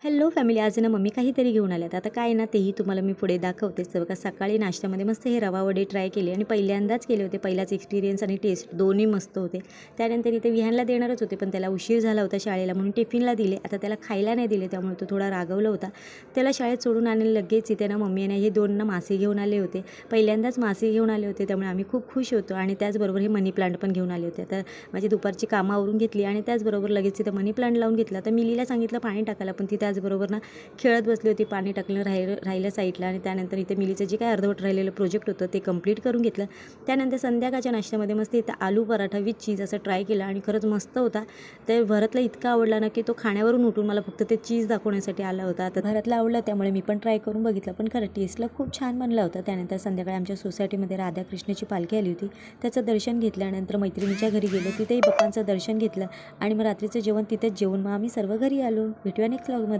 Hello family, आज ना mummy काहीतरी घेऊन आल्यात. आता काय ना तेही तुम्हाला मी पुढे दाखवतेच. बघा, सकाळी नाश्त्यामध्ये मस्त हे रवा वडे ट्राय केले आणि पहिल्यांदाच केले होते. पहिलाच एक्सपिरियन्स आणि टेस्ट दोन्ही मस्त होते. त्यानंतर इथे विहानला देणारच होते, पण त्याला उशीर झाला होता शाळेला म्हणून टिफिनला दिले. आता त्याला खायला नाही दिले, त्यामुळे तो थोडा रागवला होता. त्याला शाळेत सोडून आणले. लगेच इथे ना मम्मीने हे दोन मासे घेऊन आले होते. पहिल्यांदाच मासे घेऊन आले होते, त्यामुळे आम्ही खूप खुश होतो. आणि त्याचबरोबर हे मनी प्लांट पण घेऊन आले होते. आता माझी दुपारची कामं आवरून घेतली आणि त्याचबरोबर लगेच तिथं मनी प्लांट लावून घेतला. तर मिलीला सांगितलं पाणी टाकायला, पण ती त्याचबरोबर ना खेळत बसली होती. पाणी टाकलं राहिलं साईडला. आणि त्यानंतर इथे मिलीचं जे काय अर्धवट राहिलेलं प्रोजेक्ट होतं ते कंप्लीट करून घेतलं. त्यानंतर संध्याकाळच्या नाश्त्यामध्ये मस्त इथं आलू पराठा विथ चीज असं ट्राय केलं आणि खरंच मस्त होता. ते भरतला इतका आवडला ना की तो खाण्यावरून उठून मला फक्त ते चीज दाखवण्यासाठी आला होता. तर भरतला आवडलं, त्यामुळे मी पण ट्राय करून बघितलं, पण खरं टेस्टला खूप छान बनला होता. त्यानंतर संध्याकाळी आमच्या सोसायटीमध्ये राधाकृष्णाची पालखी आली होती, त्याचं दर्शन घेतल्यानंतर मैत्रिणीच्या घरी गेलो, तिथेही बाप्पांचं दर्शन घेतलं आणि मग रात्रीचं जेवण तिथेच जेवून मग आम्ही सर्व घरी आलो. भेटूया नेक्स्ट व्लॉगमध्ये.